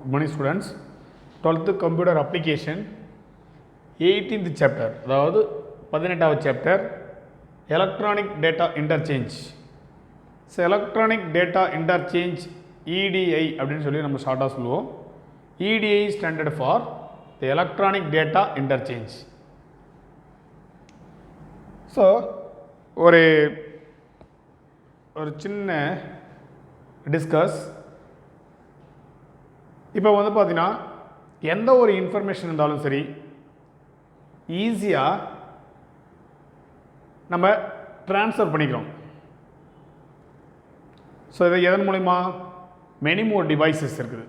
Good morning students. 12th computer application 18th chapter அதாவது 18வது chapter electronic data interchange. So electronic data interchange EDI அப்படின்னு சொல்லி நம்ம ஷார்ட்டாக சொல்லுவோம். EDI standard for the electronic data interchange. So ஒரு சின்ன discuss. இப்போ வந்து பார்த்தீங்கன்னா எந்த ஒரு இன்ஃபர்மேஷன் இருந்தாலும் சரி ஈஸியாக நம்ம ட்ரான்ஸ்ஃபர் பண்ணிக்கிறோம். ஸோ இதை எதன் மூலிமா மெனி மோர் டிவைசஸ் இருக்குது.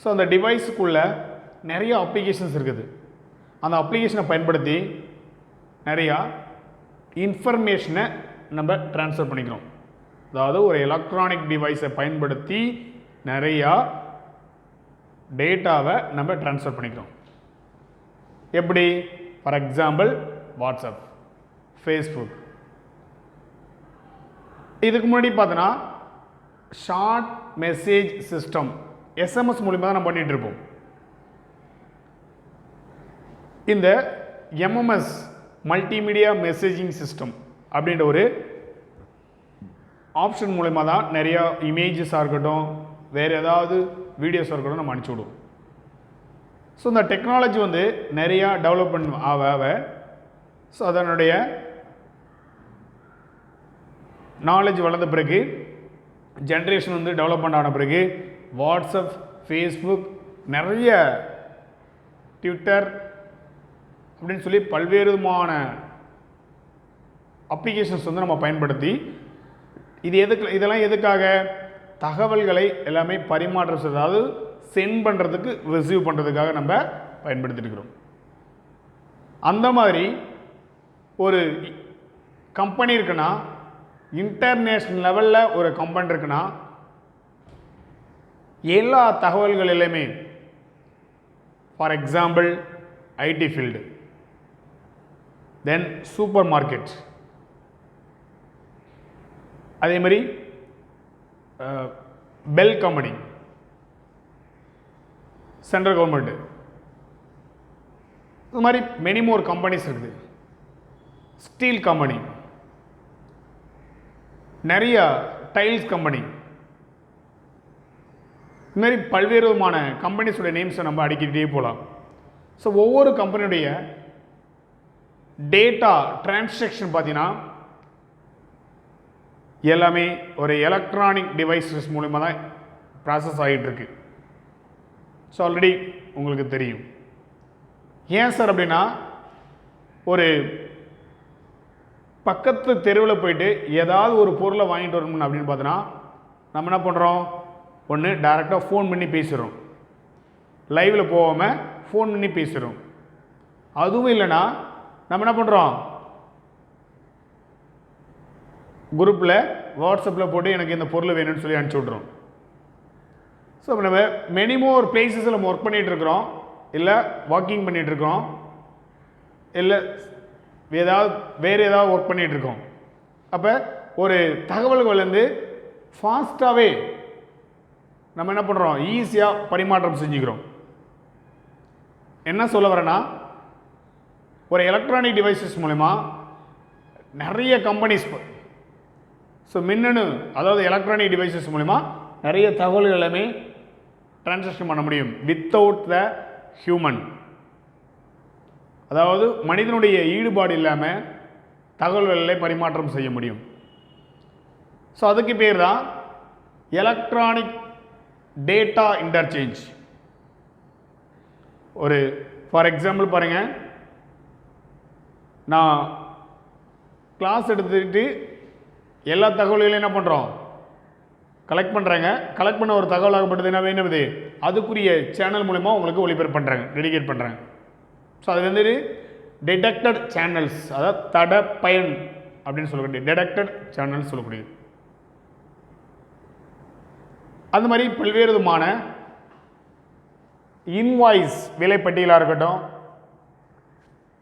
ஸோ அந்த டிவைஸுக்குள்ளே நிறைய அப்ளிகேஷன்ஸ் இருக்குது. அந்த அப்ளிகேஷனை பயன்படுத்தி நிறையா இன்ஃபர்மேஷனை நம்ம ட்ரான்ஸ்ஃபர் பண்ணிக்கிறோம். அதாவது ஒரு எலக்ட்ரானிக் டிவைஸை பயன்படுத்தி நிறையா டேட்டாவை நம்ம ட்ரான்ஸ்ஃபர் பண்ணிக்கிறோம். எப்படி? For example WhatsApp, Facebook. இதுக்கு முன்னாடி பார்த்தோன்னா ஷார்ட் மெசேஜ் சிஸ்டம் எஸ்எம்எஸ் மூலிமா தான் நம்ம பண்ணிகிட்டு இருப்போம். இந்த எம்எம்எஸ் மல்டிமீடியா மெசேஜிங் சிஸ்டம் அப்படின்ற ஒரு ஆப்ஷன் மூலமாக தான் நிறையா இமேஜஸாக இருக்கட்டும், வேறு ஏதாவது வீடியோஸாக இருக்கட்டும் நம்ம அனுப்பிச்சி விடுவோம். ஸோ இந்த டெக்னாலஜி வந்து நிறையா டெவலப்மெண்ட் ஆக ஸோ அதனுடைய நாலேஜ் வளர்ந்த பிறகு, ஜென்ரேஷன் வந்து டெவலப்மெண்ட் ஆன பிறகு வாட்ஸ்அப், ஃபேஸ்புக், நிறைய ட்விட்டர் அப்படின்னு சொல்லி பல்வேறு விதமான அப்ளிகேஷன்ஸ் வந்து நம்ம பயன்படுத்தி இதெல்லாம் எதுக்காக? தகவல்களை எல்லாமே பரிமாற்றம் செய்ய, அதாவது சென்ட் பண்ணுறதுக்கு, ரிசீவ் பண்ணுறதுக்காக நம்ம பயன்படுத்திட்டு இருக்கிறோம். அந்த மாதிரி ஒரு கம்பெனி இருக்குன்னா, இன்டர்நேஷ்னல் லெவலில் ஒரு கம்பெனி இருக்குன்னா, எல்லா தகவல்கள் எல்லாமே, for example IT field, then super market, அதே மாதிரி பெல் கம்பெனி, சென்ட்ரல் கவர்மெண்ட்டு, இது மாதிரி மெனி மோர் கம்பெனிஸ் இருக்குது. ஸ்டீல் கம்பெனி, நிறைய டைல்ஸ் கம்பெனி, இதுமாரி பல்வேறு விதமான கம்பெனிஸோட நேம்ஸை நம்ம அடிக்கிட்டே போகலாம். ஸோ ஒவ்வொரு கம்பெனியுடைய டேட்டா டிரான்சாக்ஷன் பார்த்தீங்கன்னா எல்லாமே ஒரு எலக்ட்ரானிக் டிவைசஸ் மூலிமா தான் ப்ராசஸ் ஆகிட்டுருக்கு. ஸோ ஆல்ரெடி உங்களுக்கு தெரியும். ஏன் சார் அப்படின்னா, ஒரு பக்கத்து தெருவில் போயிட்டு ஏதாவது ஒரு பொருளை வாங்கிட்டு வரணும் அப்படின்னு பார்த்தோன்னா நம்ம என்ன பண்ணுறோம்? ஒன்று டைரெக்டாக ஃபோன் பண்ணி பேசுகிறோம், லைவில் போகாமல் ஃபோன் பண்ணி பேசுகிறோம். அதுவும் இல்லைன்னா நம்ம என்ன பண்ணுறோம்? குரூப்பில் வாட்ஸ்அப்பில் போட்டு எனக்கு இந்த பொருள் வேணும்னு சொல்லி அனுப்பிச்சி விட்றோம். ஸோ நம்ம மெனி மோர் பிளேசஸில் நம்ம ஒர்க் பண்ணிகிட்டு இருக்கிறோம், இல்லை வாக்கிங் பண்ணிகிட்ருக்கோம், இல்லை வேறு ஏதாவது ஒர்க் பண்ணிகிட்ருக்கோம். அப்போ ஒரு தகவல்கள் வந்து ஃபாஸ்ட்டாகவே நம்ம என்ன பண்ணுறோம்? ஈஸியாக பரிமாற்றம் செஞ்சுக்கிறோம். என்ன சொல்ல வரேன்னா, ஒரு எலக்ட்ரானிக் டிவைசஸ் மூலிமா நிறைய கம்பெனிஸ், ஸோ மின்னணு, அதாவது எலக்ட்ரானிக் டிவைசஸ் மூலிமா நிறைய தகவல்கள் எல்லாமே டிரான்சாக்ஷன் பண்ண முடியும் வித்தவுட் த ஹியூமன். அதாவது மனிதனுடைய ஈடுபாடு இல்லாமல் தகவல்களை பரிமாற்றம் செய்ய முடியும். ஸோ அதுக்கு பேர் தான் எலக்ட்ரானிக் டேட்டா இன்டர்சேஞ்ச். ஒரு ஃபார் எக்ஸாம்பிள் பாருங்கள், நான் கிளாஸ் எடுத்துக்கிட்டு எல்லா தகவல்களையும் என்ன பண்ணுறோம்? கலெக்ட் பண்ணுறாங்க. கலெக்ட் பண்ண ஒரு தகவலாகப்பட்டது என்ன வேணுது, அதுக்குரிய சேனல் மூலிமா உங்களுக்கு ஒளிபரப்பு பண்ணுறாங்க, டெடிகேட் பண்ணுறாங்க. ஸோ அது வந்து டிடெக்டட் சேனல்ஸ், அதாவது தடப்பயன் அப்படின்னு சொல்லக்கூடிய டிடெக்டட் சேனல்ஸ் சொல்லக்கூடியது. அந்த மாதிரி பல்வேறு விதமான இன்வாய்ஸ், விலைப்பட்டியலாக இருக்கட்டும்,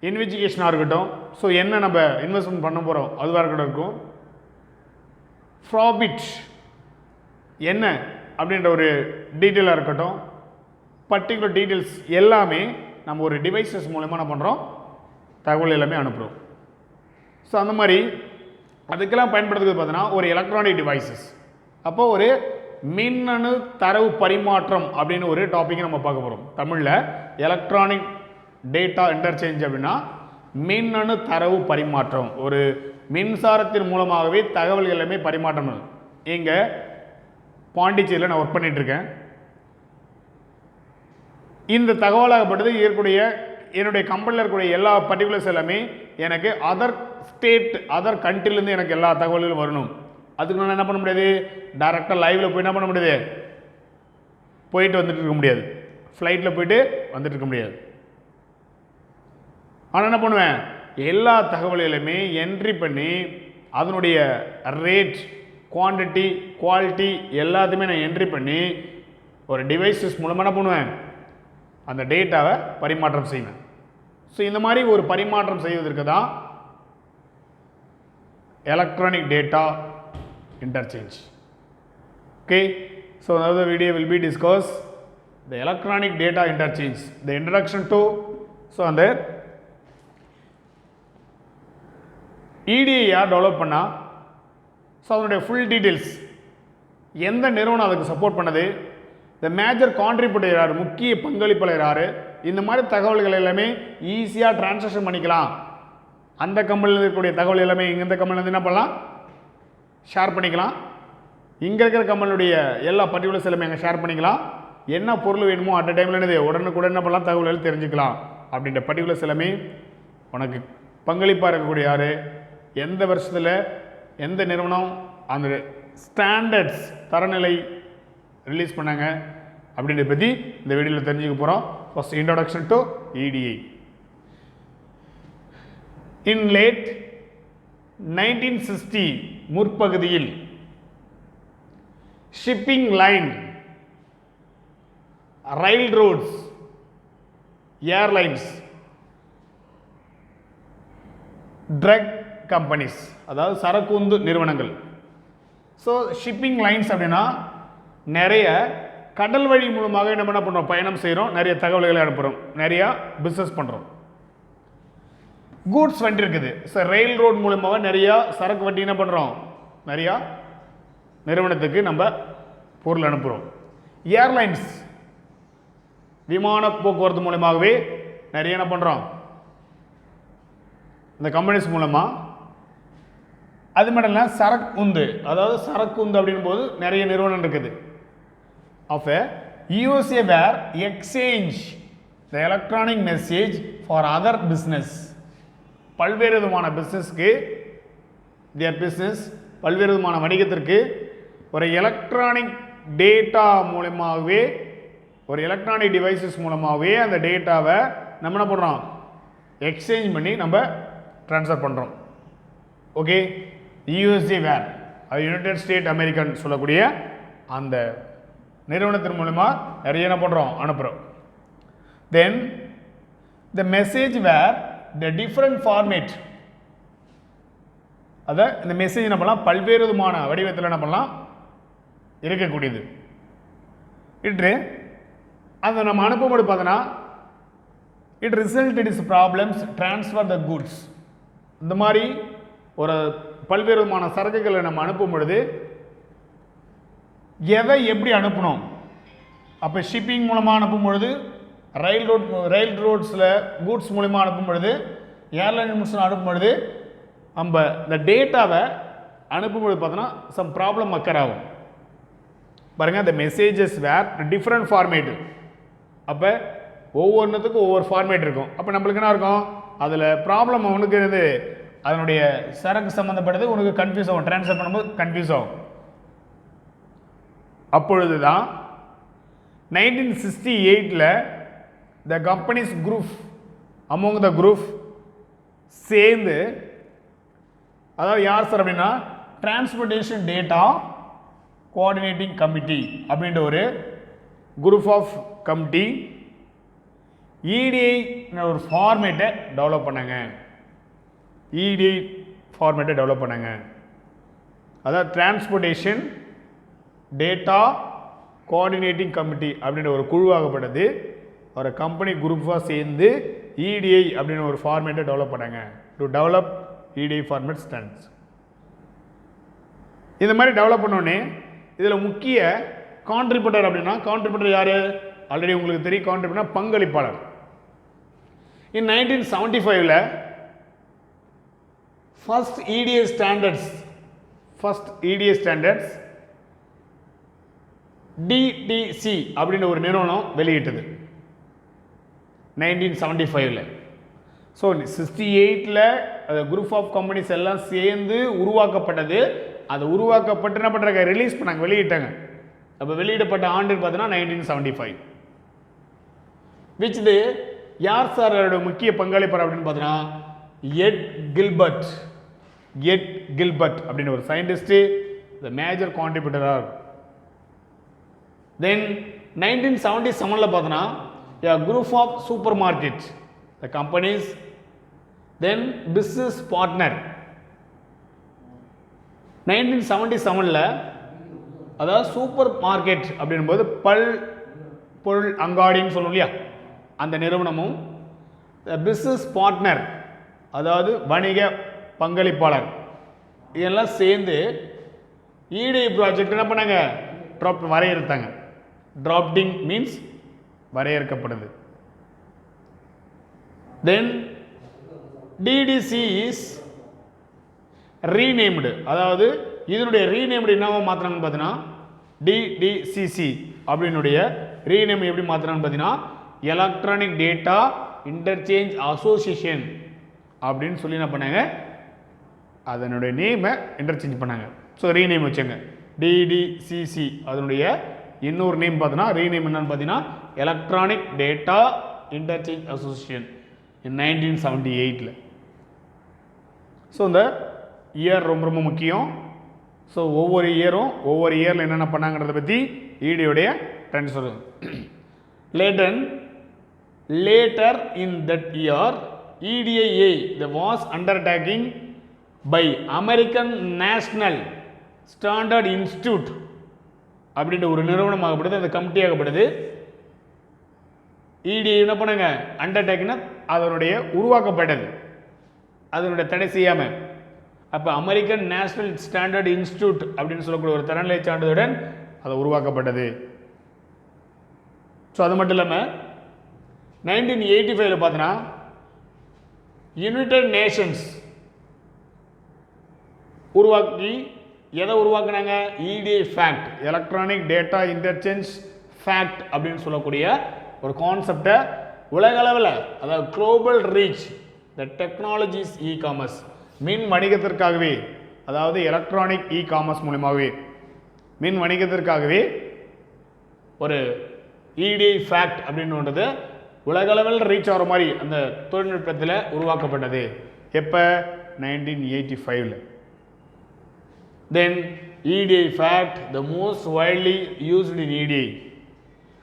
இன்வெஸ்டிகேஷனாக இருக்கட்டும், ஸோ என்ன நம்ம இன்வெஸ்ட்மெண்ட் பண்ண போகிறோம் அதுவாக இருக்கட்டும் இருக்கும். ப்ராஃபிட் என்ன அப்படின்ற ஒரு டீட்டெயிலாக இருக்கட்டும், பர்டிகுலர் டீட்டெயில்ஸ் எல்லாமே நம்ம ஒரு டிவைசஸ் மூலமாக என்ன பண்ணுறோம், தகவல் எல்லாமே அனுப்புகிறோம். ஸோ அந்த மாதிரி அதுக்கெல்லாம் பயன்படுத்துறது பார்த்தீங்கன்னா ஒரு எலக்ட்ரானிக் டிவைசஸ். அப்போ ஒரு மின்னணு தரவு பரிமாற்றம் அப்படின்னு ஒரு டாப்பிக்கை நம்ம பார்க்க போகிறோம். தமிழில் எலக்ட்ரானிக் டேட்டா இன்டர்சேஞ்ச் அப்படின்னா மின்னணு தரவு பரிமாற்றம். ஒரு மின்சாரத்தின் மூலமாகவே தகவல்கள் எல்லாமே பரிமாற்றம். இங்கே பாண்டிச்சேரியில் நான் ஒர்க் பண்ணிகிட்ருக்கேன். இந்த தகவலாகப்பட்டது இருக்கக்கூடிய என்னுடைய கம்பெனியில் இருக்கக்கூடிய எல்லா பர்டிகுலர்ஸ் எல்லாமே எனக்கு அதர் ஸ்டேட் அதர் கண்ட்ரிலேருந்து எனக்கு எல்லா தகவல்களும் வரணும். அதுக்கு நான் என்ன பண்ண முடியாது, டைரெக்டாக லைவில் போய் என்ன பண்ண முடியாது, போயிட்டு வந்துட்டு இருக்க முடியாது, ஃப்ளைட்டில் போயிட்டு வந்துட்டு இருக்க முடியாது. ஆனால் என்ன பண்ணுவேன், எல்லா தகவல்களுமே என்ட்ரி பண்ணி அதனுடைய ரேட், குவான்டிட்டி, குவாலிட்டி எல்லாத்தையுமே நான் என்ட்ரி பண்ணி ஒரு டிவைசஸ் மூலமாக என்ன பண்ணுவேன், அந்த டேட்டாவை பரிமாற்றம் செய்வேன். ஸோ இந்த மாதிரி ஒரு பரிமாற்றம் செய்வதற்கு தான் electronic data interchange. Okay, so now the video will be discuss the electronic data interchange, the introduction to, so on there EDA யார் டெவலப் பண்ணா, ஸோ அதனுடைய ஃபுல் டீட்டெயில்ஸ், எந்த நிறுவனம் அதுக்கு சப்போர்ட் பண்ணது, த மேஜர் கான்ட்ரிபியூட்டர் யார், முக்கிய பங்களிப்பாளர் யார், இந்த மாதிரி தகவல்கள் எல்லாமே ஈஸியாக டிரான்சாக்ஷன் பண்ணிக்கலாம். அந்த கம்பெனியில் இருக்கக்கூடிய தகவல் எல்லாமே இந்த கம்பெனிலேருந்து என்ன பண்ணலாம், ஷேர் பண்ணிக்கலாம். இங்கே இருக்கிற கம்பெனியுடைய எல்லா பர்டிகுலர்ஸ் எல்லாமே அங்கே ஷேர் பண்ணிக்கலாம். என்ன பொருள் வேணுமோ அட் டைமில் என்னது உடனுக்குடன் என்ன பண்ணலாம், தகவல்கள் தெரிஞ்சுக்கலாம். அப்படின்ற பர்டிகுலர்ஸ் எல்லாமே உனக்கு பங்களிப்பாக இருக்கக்கூடிய யார், எந்த வருஷத்தில் எந்த நிறுவனம் அந்த ஸ்டாண்டர்ட்ஸ் தரநிலை ரிலீஸ் பண்ணாங்க அப்படின்றத பற்றி இந்த வீடியோவில் தெரிஞ்சுக்க போகிறோம். First introduction to EDA. In late 1960 முற்பகுதியில் ஷிப்பிங் லைன், ரயில் ரோட்ஸ், ஏர்லைன்ஸ், ட்ரக் கம்பெனிஸ், அதாவது சரக்குந்து நிறுவனங்கள். ஸோ ஷிப்பிங் லைன்ஸ் அப்படின்னா நிறைய கடல் வழி மூலமாக நம்ம என்ன பண்ணுறோம், பயணம் செய்கிறோம், நிறைய தகவல்களை அனுப்புகிறோம், நிறையா பிஸ்னஸ் பண்ணுறோம். கூட்ஸ் வண்டி இருக்குது. ஸோ ரயில் ரோட் மூலமாக நிறையா சரக்கு வண்டி என்ன பண்ணுறோம், நிறையா நிறுவனத்துக்கு நம்ம பொருள் அனுப்புகிறோம். ஏர்லைன்ஸ் விமான போக்குவரத்து மூலமாகவே நிறைய என்ன பண்ணுறோம், இந்த கம்பெனிஸ் மூலமாக. அது மட்டும் இல்லை சரக்கு உந்து, அதாவது சரக்கு உந்து அப்படின் போது நிறைய நிறுவனம் இருக்குது. Of USA where exchange the electronic message for other business. பல்வேறு விதமான பிஸ்னஸ்க்கு, தியர் பிஸ்னஸ் பல்வேறு விதமான வணிகத்திற்கு ஒரு எலக்ட்ரானிக் டேட்டா மூலமாகவே, ஒரு எலக்ட்ரானிக் டிவைசஸ் மூலமாகவே அந்த டேட்டாவை நம்ம என்ன பண்ணுறோம், எக்ஸ்சேஞ்ச் பண்ணி நம்ம ட்ரான்ஸ்ஃபர் பண்ணுறோம். ஓகே, USA வேர், அது யுனைடெட் ஸ்டேட் அமெரிக்கன் சொல்லக்கூடிய அந்த நிறுவனத்தின் மூலமாக நிறைய என்ன பண்ணுறோம், அனுப்புகிறோம். Then the message where the different format, அதை இந்த மெசேஜ் என்ன பண்ணலாம், பல்வேறு விதமான வடிவத்தில் என்ன பண்ணலாம் இருக்கக்கூடியது. இன்று அதை நம்ம அனுப்பும்போது பார்த்தோன்னா it resulted is problems transfer the goods. இந்த மாதிரி ஒரு பல்வேறு விதமான சரக்குகளை நம்ம அனுப்பும் பொழுது எதை எப்படி அனுப்பணும், அப்போ ஷிப்பிங் மூலமாக அனுப்பும் பொழுது, ரயில் ரோட்ஸில் கூட்ஸ் மூலமாக அனுப்பும் பொழுது, ஏர்லைன் மூலமாக அனுப்பும் பொழுது, நம்ம இந்த டேட்டாவை அனுப்பும்பொழுது பார்த்தோன்னா சம் ப்ராப்ளம் மக்கர் ஆகும். பாருங்கள், இந்த மெசேஜஸ் வேர் டிஃப்ரெண்ட் ஃபார்மேட்டு. அப்போ ஒவ்வொன்றுத்துக்கும் ஒவ்வொரு ஃபார்மேட் இருக்கும். அப்போ நம்மளுக்கு என்ன இருக்கும், அதில் ப்ராப்ளம் உனக்கு இருந்து அதனுடைய சரக்கு சம்மந்தப்பட்டது உனக்கு கன்ஃபியூஸ் ஆகும், ட்ரான்ஸ்ஃபர் பண்ணும்போது கன்ஃபியூஸ் ஆகும். அப்பொழுது தான் 1968 the companies group among the group சேர்ந்து, அதாவது யார் சார் அப்படின்னா டிரான்ஸ்போர்ட்டேஷன் டேட்டா கோஆர்டினேட்டிங் கமிட்டி அப்படின்ற ஒரு குரூப் ஆஃப் கமிட்டி EDA ஒரு ஃபார்மேட்டை டெவலப் பண்ணாங்க. EDA ஃபார்மேட்டை டெவலப் பண்ணாங்க. அதாவது டிரான்ஸ்போர்ட்டேஷன் டேட்டா கோஆர்டினேட்டிங் கமிட்டி அப்படின்ற ஒரு குழுவாகப்பட்டது ஒரு கம்பெனி குரூப்பாக சேர்ந்து இடிஐ அப்படின்னு ஒரு ஃபார்மேட்டை டெவலப் பண்ணாங்க. To develop EDI format stands. இந்த மாதிரி டெவலப் பண்ணோடனே இதில் முக்கிய கான்ட்ரிபியூட்டர் அப்படின்னா கான்ட்ரிபியூட்டர் யார்? ஆல்ரெடி உங்களுக்கு தெரியும். கான்ட்ரிபியூட்டர் பங்களிப்பாளர். இன் 1975 ஃபர்ஸ்ட் இடிஐ ஸ்டாண்டர்ட்ஸ் டிடிசி அப்படின்ற ஒரு நிறுவனம் வெளியிட்டது 1975. ஸோ 68 அது குரூப் ஆஃப் கம்பெனிஸ் எல்லாம் சேர்ந்து உருவாக்கப்பட்டது. அது உருவாக்கப்பட்டு என்ன பண்ணுறாங்க? ரிலீஸ் பண்ணாங்க, வெளியிட்டாங்க. அப்போ வெளியிடப்பட்ட ஆண்டு பார்த்தீங்கன்னா 1975. விச் யார் சார் அவரோட முக்கிய பங்களிப்பாளர் அப்படின்னு பார்த்தீங்கன்னா எட் கில்பர்ட் அப்படின்னு ஒரு சயின்டிஸ்ட் த மேஜர் கான்ட்ரிபியூட்டர். தென் 1977 பார்த்தோன்னா a group of supermarket the companies then business partner 1977 அதாவது சூப்பர் மார்க்கெட் அப்படின்போது பொருள் அங்காடின்னு சொல்லுவோம் இல்லையா, அந்த நிறுவனமும் பிஸ்னஸ் பார்ட்னர் அதாவது வணிக பங்களிப்பாளர் இதெல்லாம் சேர்ந்து இடிஐ ப்ராஜெக்ட் என்ன பண்ணாங்க? வரையறுத்தாங்க. டிராப்டிங் மீன்ஸ் வரையறுக்கப்படுது. தென் டிடிசி இஸ் ரீநேம்டு, அதாவது இதனுடைய ரீநேம்டு என்னவா மாத்தினாங்கன்னு பார்த்தீங்கன்னா டிடிசிசி அப்படின்னுடைய ரீநேம் எப்படி மாத்தினாங்கன்னு பார்த்தீங்கன்னா எலக்ட்ரானிக் டேட்டா இன்டர்சேஞ்ச் அசோசியேஷன் அப்படின்னு சொல்லி என்ன பண்ணாங்க? அதனுடைய நேமை இன்டர்சேஞ்ச் பண்ணாங்க. ஸோ ரீநேம் வச்சாங்க டிடிசிசி. அதனுடைய இன்னொரு நேம் பார்த்தீங்கன்னா ரீநேம் என்னன்னு பார்த்தீங்கன்னா எலக்ட்ரானிக் டேட்டா இன்டர்சேஞ்ச் அசோசியேஷன் இன் 1978. ஸோ இந்த இயர் ரொம்ப ரொம்ப முக்கியம். ஸோ ஒவ்வொரு இயரில் என்னென்ன பண்ணாங்கிறத பற்றி இடியோடைய ட்ரெண்ட் சொல்லுங்க. Later in that year, EDIA was undertaking by American National Standard Institute அப்படின்ற ஒரு நிறுவனமாகப்படுது, அந்த கமிட்டி ஆகப்படுது. இடிஐ என்ன பண்ணாங்க? அண்டர்டேக்கிங்னா அதனுடைய உருவாக்கப்பட்டது, அதனுடைய தடை செய்யாமல். அப்போ அமெரிக்கன் நேஷனல் ஸ்டாண்டர்ட் இன்ஸ்டியூட் அப்படின்னு சொல்லக்கூடிய ஒரு தரநிலை சான்றிதழுடன் அது உருவாக்கப்பட்டது. ஸோ அது மட்டும் இல்லாமல் 1985 பார்த்தீங்கன்னா யுனைடெட் நேஷன்ஸ் உருவாக்கி எதை உருவாக்குனாங்க? EDIFACT, electronic data interchange fact அப்படின்னு சொல்லக்கூடிய ஒரு கான்செப்டை உலகளவில், அதாவது global reach the technologies e commerce, மின் வணிகத்திற்காகவே, அதாவது எலக்ட்ரானிக் இ காமர்ஸ் மூலமாகவே மின் வணிகத்திற்காகவே ஒரு இடிஐ ஃபேக்ட் அப்படின்றது உலகளவில் ரீச் ஆகிற மாதிரி அந்த தொழில்நுட்பத்தில் உருவாக்கப்பட்டது. எப்போ? 1985. Then EDIFACT the most widely used in EDI.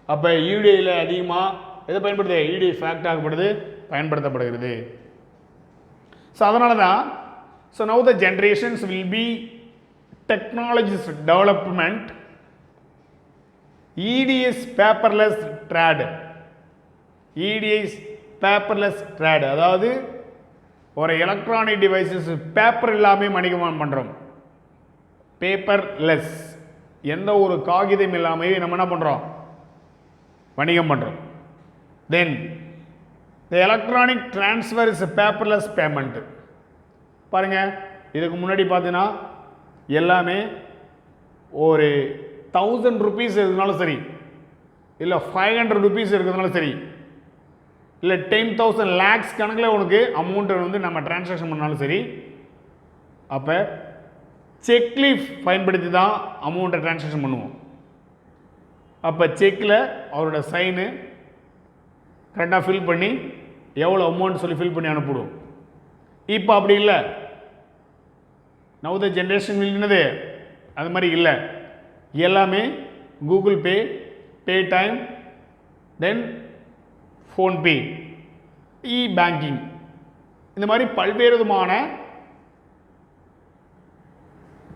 அப்போ இடிஐயில் அதிகமாக எதை பயன்படுது? இடிஐ ஃபேக்ட் ஆகப்படுது, பயன்படுத்தப்படுகிறது. ஸோ அதனால தான் so now the generations will be technologies development EDS paperless trade. Paperless trade அதாவது ஒரு எலக்ட்ரானிக் டிவைசஸ் பேப்பர் இல்லாமல் வணிகம் பண்ணுறோம். பேப்பர்லெஸ், எந்த ஒரு காகிதம் இல்லாமல் நம்ம என்ன பண்ணுறோம்? வணிகம் பண்ணுறோம். Then the electronic transfer is paperless payment. பாருங்கள், இதுக்கு முன்னாடி பார்த்தீங்கன்னா எல்லாமே ஒரு 1000 rupees இருக்கிறதுனாலும் சரி, இல்லை 500 rupees இருக்கிறதுனாலும் சரி, இல்லை 10,000 lakhs கணக்கில் உனக்கு அமௌண்ட்டை வந்து நம்ம டிரான்சாக்ஷன் பண்ணாலும் சரி, அப்போ செக்லீஃப் பயன்படுத்தி தான் அமௌண்ட்டை டிரான்சாக்ஷன் பண்ணுவோம். அப்போ செக்கில் அவரோட சைனு கரெக்டாக ஃபில் பண்ணி எவ்வளோ அமௌண்ட் சொல்லி ஃபில் பண்ணி அனுப்பிடுவோம். இப்போ அப்படி இல்லை. நவ் த ஜென்ரேஷன் என்னது அது மாதிரி இல்லை. எல்லாமே கூகுள் பே, பேடைம், தென் ஃபோன்பே, இ பேங்கிங், இந்த மாதிரி பல்வேறு விதமான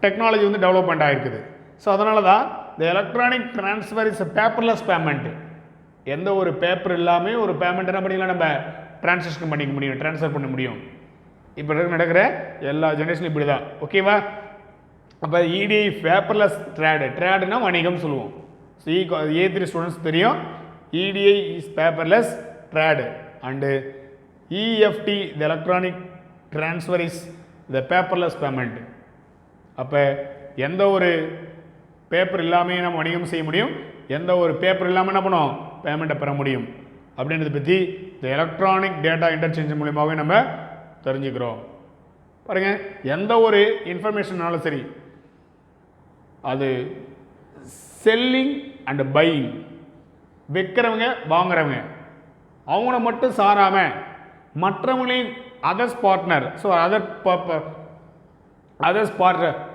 டெக்னாலஜி வந்து டெவலப்மெண்ட் ஆகிருக்குது. ஸோ அதனால தான் த electronic transfer is paperless payment. எந்த ஒரு பேப்பர் இல்லாமல் ஒரு பேமெண்ட் என்ன பண்ணிக்கலாம், நம்ம டிரான்சாக்ஷன் பண்ணிக்க முடியும், ட்ரான்ஸ்ஃபர் பண்ண முடியும். இப்போ நடக்கிற எல்லா ஜென்ரேஷனும் இப்படி தான். ஓகேவா? அப்போ இடிஐ பேப்பர்லெஸ் ட்ரேடுனா வணிகம் சொல்லுவோம். ஸோ A3 ஸ்டூடெண்ட்ஸ் தெரியும், EDI is paperless trade and EFT the electronic transfer is the paperless payment. அப்போ எந்த ஒரு பேப்பர் இல்லாமல் நம்ம வணிகம் செய்ய முடியும், எந்த ஒரு பேப்பர் இல்லாமல் என்ன பண்ணுவோம், பேமெண்ட்டை பெற முடியும் அப்படின்றத பற்றி இந்த எலக்ட்ரானிக் டேட்டா இன்டர்சேஞ்ச் மூலியமாகவே நம்ம தெரிஞ்சுக்கிறோம். பாருங்கள், எந்த ஒரு இன்ஃபர்மேஷன்னாலும் சரி, அது செல்லிங் அண்ட் பையிங், விற்கிறவங்க வாங்குறவங்க அவங்கள மட்டும் சாராமல் மற்றவங்களையும் others partner, so others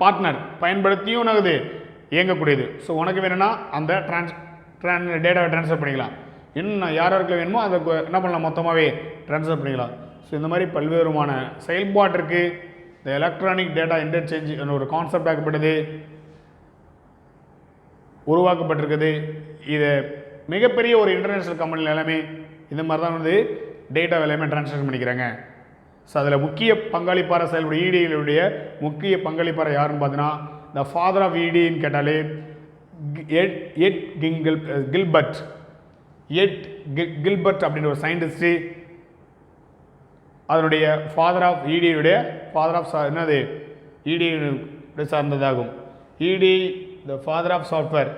partner பயன்படுத்தியும் உனக்கு இயங்கக்கூடியது. ஸோ உனக்கு வேணும்னா அந்த டேட்டாவை ட்ரான்ஸ்ஃபர் பண்ணிக்கலாம். இன்னும் யாருக்கு வேணுமோ அதை என்ன பண்ணலாம், மொத்தமாகவே ட்ரான்ஸ்ஃபர் பண்ணிக்கலாம். ஸோ இந்த மாதிரி பல்வேறுமான செயல்பாட்டிற்கு இந்த எலக்ட்ரானிக் டேட்டா இன்டர்சேஞ்ச் ஒரு கான்செப்ட் ஆக்கப்பட்டது, உருவாக்கப்பட்டிருக்குது. இது மிகப்பெரிய ஒரு இன்டர்நேஷ்னல் கம்பெனியில் எல்லாமே இந்த மாதிரி தான் வந்து டேட்டா எல்லாமே ட்ரான்ஸ்ஃபர் பண்ணிக்கிறாங்க. ஸோ அதில் முக்கிய பங்களிப்பார செயல்படும் இடிஐடைய முக்கிய பங்களிப்பார யாருன்னு பார்த்தீங்கன்னா, த ஃபாதர் ஆஃப் இடின்னு கேட்டாலே எட் கில்பர்ட் அப்படின்ற ஒரு சயின்டிஸ்ட்டு அதனுடைய ஃபாதர் ஆஃப் இடிஐடைய ஃபாதர் ஆஃப் என்னது இடிஐ சார்ந்ததாகும். ED the father of software,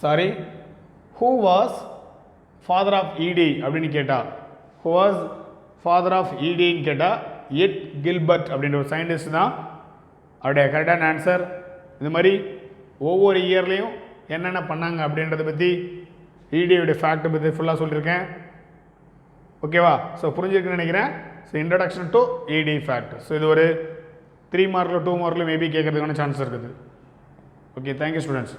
sorry, who was father of ED அப்படின்னு கேட்டால், ஹூ வாஸ் ஃபாதர் ஆஃப் இடின்னு கேட்டால் எட் கில்பர்ட் அப்படின்ற ஒரு சயின்டிஸ்ட் தான் அவருடைய கரெக்டான ஆன்சர். இது மாதிரி ஒவ்வொரு இயர்லேயும் என்னென்ன பண்ணாங்க அப்படின்றத பற்றி இடியோடைய ஃபேக்டை பற்றி ஃபுல்லாக சொல்லியிருக்கேன். ஓகேவா? ஸோ புரிஞ்சிருக்குன்னு நினைக்கிறேன். ஸோ இன்ட்ரடக்ஷன் டு இடி ஃபேக்ட். ஸோ இது ஒரு 3 மார்க்கில் 2 மார்க்கில் மேபி கேட்கறதுக்கான சான்ஸ் இருக்குது. Okay, thank you students.